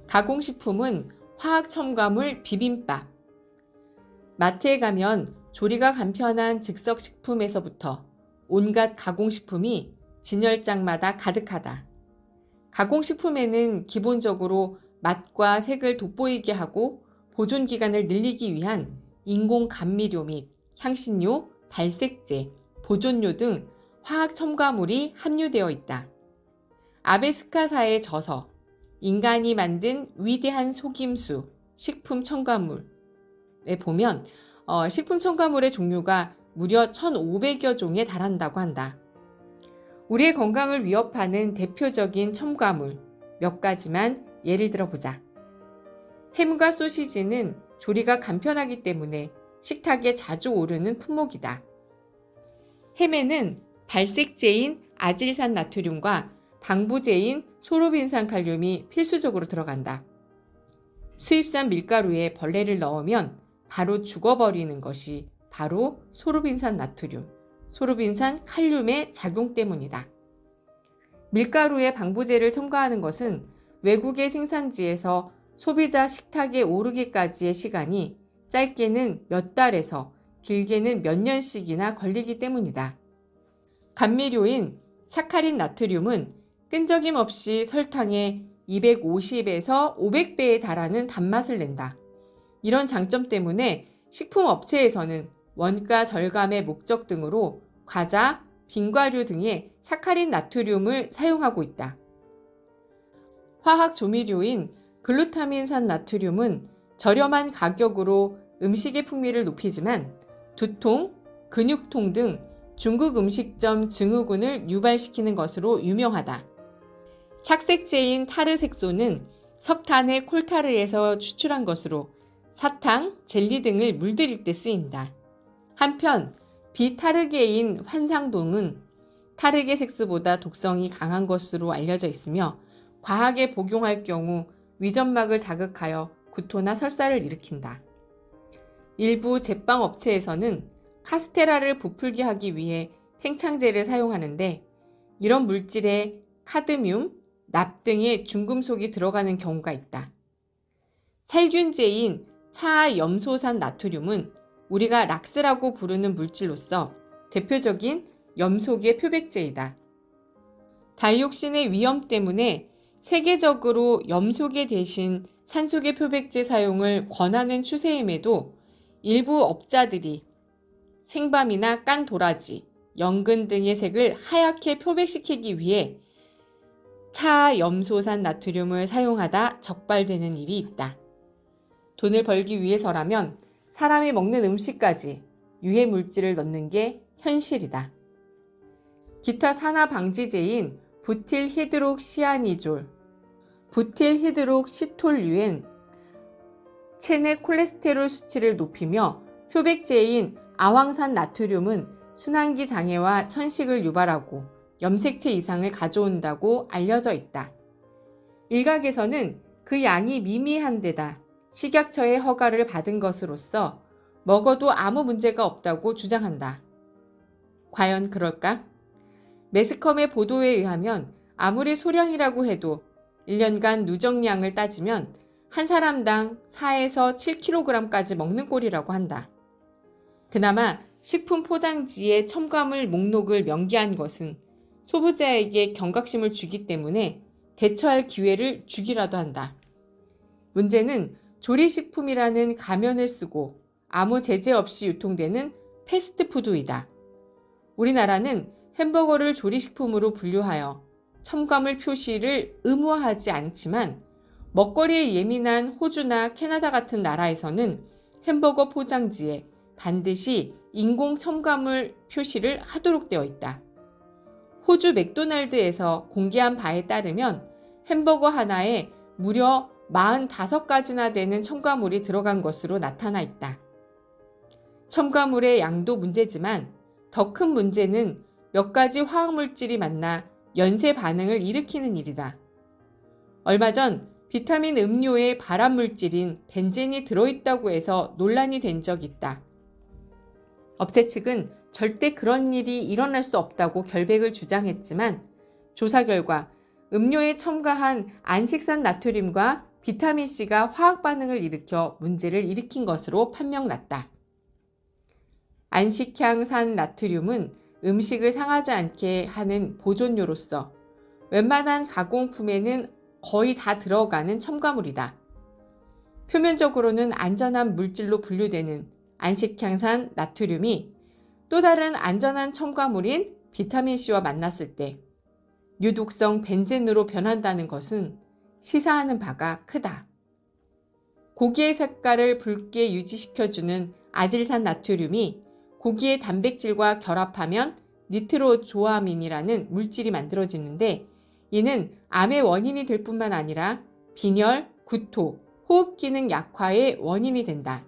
가공식품은 화학 첨가물 비빔밥. 마트에 가면 조리가 간편한 즉석식품에서부터 온갖 가공식품이 진열장마다 가득하다. 가공식품에는 기본적으로 맛과 색을 돋보이게 하고 보존 기간을 늘리기 위한 인공 감미료 및 향신료, 발색제, 보존료 등 화학 첨가물이 함유되어 있다. 아베스카사의 저서, 인간이 만든 위대한 속임수, 식품 첨가물에 보면 식품 첨가물의 종류가 무려 1,500여 종에 달한다고 한다. 우리의 건강을 위협하는 대표적인 첨가물 몇 가지만 예를 들어보자. 햄과 소시지는 조리가 간편하기 때문에 식탁에 자주 오르는 품목이다. 햄에는 발색제인 아질산 나트륨과 방부제인 소르빈산 칼륨이 필수적으로 들어간다. 수입산 밀가루에 벌레를 넣으면 바로 죽어버리는 것이 바로 소르빈산 나트륨, 소르빈산 칼륨의 작용 때문이다. 밀가루에 방부제를 첨가하는 것은 외국의 생산지에서 소비자 식탁에 오르기까지의 시간이 짧게는 몇 달에서 길게는 몇 년씩이나 걸리기 때문이다. 감미료인 사카린 나트륨은 끈적임 없이 설탕에 250에서 500배에 달하는 단맛을 낸다. 이런 장점 때문에 식품업체에서는 원가 절감의 목적 등으로 과자, 빙과류 등의 사카린 나트륨을 사용하고 있다. 화학 조미료인 글루타민산 나트륨은 저렴한 가격으로 음식의 풍미를 높이지만 두통, 근육통 등 중국 음식점 증후군을 유발시키는 것으로 유명하다. 착색제인 타르색소는 석탄의 콜타르에서 추출한 것으로 사탕, 젤리 등을 물들일 때 쓰인다. 한편 비타르게인 환상동은 타르게 색소보다 독성이 강한 것으로 알려져 있으며 과하게 복용할 경우 위점막을 자극하여 구토나 설사를 일으킨다. 일부 제빵 업체에서는 카스테라를 부풀게 하기 위해 팽창제를 사용하는데 이런 물질에 카드뮴, 납 등의 중금속이 들어가는 경우가 있다. 살균제인 차염소산 나트륨은 우리가 락스라고 부르는 물질로서 대표적인 염소계 표백제이다. 다이옥신의 위험 때문에 세계적으로 염소계 대신 산소계 표백제 사용을 권하는 추세임에도 일부 업자들이 생밤이나 깐 도라지, 연근 등의 색을 하얗게 표백시키기 위해 차염소산 나트륨을 사용하다 적발되는 일이 있다. 돈을 벌기 위해서라면 사람이 먹는 음식까지 유해 물질을 넣는 게 현실이다. 기타 산화 방지제인 부틸히드록시아니졸, 부틸히드록시톨류엔 체내 콜레스테롤 수치를 높이며 표백제인 아황산 나트륨은 순환기 장애와 천식을 유발하고 염색체 이상을 가져온다고 알려져 있다. 일각에서는 그 양이 미미한 데다 식약처의 허가를 받은 것으로서 먹어도 아무 문제가 없다고 주장한다. 과연 그럴까? 매스컴의 보도에 의하면 아무리 소량이라고 해도 1년간 누적량을 따지면 한 사람당 4에서 7kg까지 먹는 꼴이라고 한다. 그나마 식품 포장지의 첨가물 목록을 명기한 것은 소비자에게 경각심을 주기 때문에 대처할 기회를 주기라도 한다. 문제는 조리식품이라는 가면을 쓰고 아무 제재 없이 유통되는 패스트푸드이다. 우리나라는 햄버거를 조리식품으로 분류하여 첨가물 표시를 의무화하지 않지만 먹거리에 예민한 호주나 캐나다 같은 나라에서는 햄버거 포장지에 반드시 인공 첨가물 표시를 하도록 되어 있다. 호주 맥도날드에서 공개한 바에 따르면 햄버거 하나에 무려 45가지나 되는 첨가물이 들어간 것으로 나타나 있다. 첨가물의 양도 문제지만 더 큰 문제는 몇 가지 화학물질이 만나 연쇄 반응을 일으키는 일이다. 얼마 전 비타민 음료에 발암물질인 벤젠이 들어있다고 해서 논란이 된 적이 있다. 업체 측은 절대 그런 일이 일어날 수 없다고 결백을 주장했지만 조사 결과 음료에 첨가한 안식산 나트륨과 비타민C가 화학 반응을 일으켜 문제를 일으킨 것으로 판명났다. 안식향산 나트륨은 음식을 상하지 않게 하는 보존료로서 웬만한 가공품에는 거의 다 들어가는 첨가물이다. 표면적으로는 안전한 물질로 분류되는 안식향산 나트륨이 또 다른 안전한 첨가물인 비타민C와 만났을 때 유독성 벤젠으로 변한다는 것은 시사하는 바가 크다. 고기의 색깔을 붉게 유지시켜주는 아질산 나트륨이 고기의 단백질과 결합하면 니트로조아민이라는 물질이 만들어지는데 이는 암의 원인이 될 뿐만 아니라 빈혈, 구토, 호흡 기능 약화의 원인이 된다.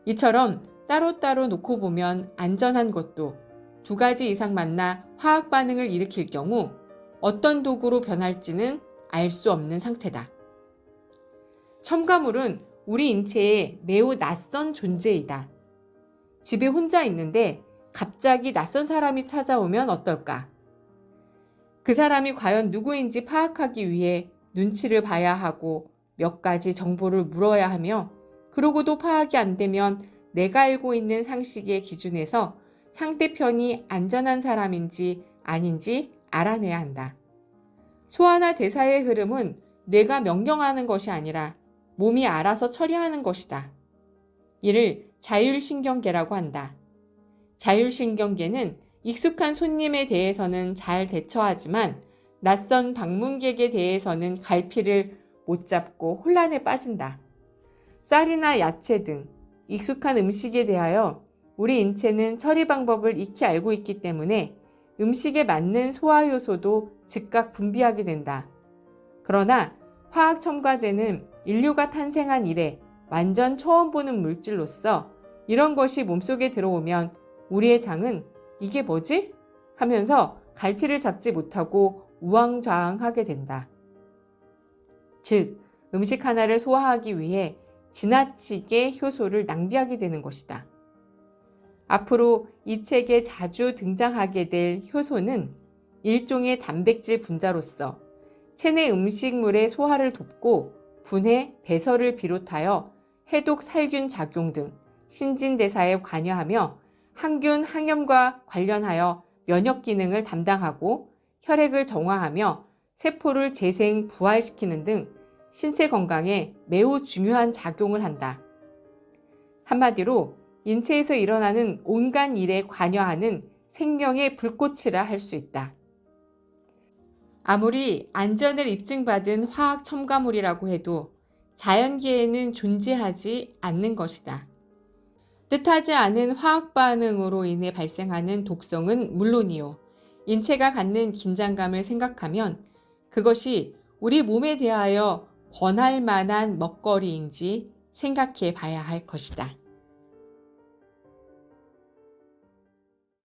이처럼 따로따로 놓고 보면 안전한 것도 두 가지 이상 만나 화학 반응을 일으킬 경우 어떤 도구로 변할지는 알 수 없는 상태다. 첨가물은 우리 인체에 매우 낯선 존재이다. 집에 혼자 있는데 갑자기 낯선 사람이 찾아오면 어떨까? 그 사람이 과연 누구인지 파악하기 위해 눈치를 봐야 하고 몇 가지 정보를 물어야 하며 그러고도 파악이 안 되면 내가 알고 있는 상식의 기준에서 상대편이 안전한 사람인지 아닌지 알아내야 한다. 소화나 대사의 흐름은 뇌가 명령하는 것이 아니라 몸이 알아서 처리하는 것이다. 이를 자율신경계라고 한다. 자율신경계는 익숙한 손님에 대해서는 잘 대처하지만 낯선 방문객에 대해서는 갈피를 못 잡고 혼란에 빠진다. 쌀이나 야채 등 익숙한 음식에 대하여 우리 인체는 처리 방법을 익히 알고 있기 때문에 음식에 맞는 소화 효소도 즉각 분비하게 된다. 그러나 화학 첨가제는 인류가 탄생한 이래 완전 처음 보는 물질로서 이런 것이 몸속에 들어오면 우리의 장은 이게 뭐지? 하면서 갈피를 잡지 못하고 우왕좌왕하게 된다. 즉, 음식 하나를 소화하기 위해 지나치게 효소를 낭비하게 되는 것이다. 앞으로 이 책에 자주 등장하게 될 효소는 일종의 단백질 분자로서 체내 음식물의 소화를 돕고 분해, 배설을 비롯하여 해독, 살균 작용 등 신진대사에 관여하며 항균, 항염과 관련하여 면역 기능을 담당하고 혈액을 정화하며 세포를 재생, 부활시키는 등 신체 건강에 매우 중요한 작용을 한다. 한마디로 인체에서 일어나는 온갖 일에 관여하는 생명의 불꽃이라 할 수 있다. 아무리 안전을 입증받은 화학 첨가물이라고 해도 자연계에는 존재하지 않는 것이다. 뜻하지 않은 화학 반응으로 인해 발생하는 독성은 물론이요. 인체가 갖는 긴장감을 생각하면 그것이 우리 몸에 대하여 권할 만한 먹거리인지 생각해 봐야 할 것이다.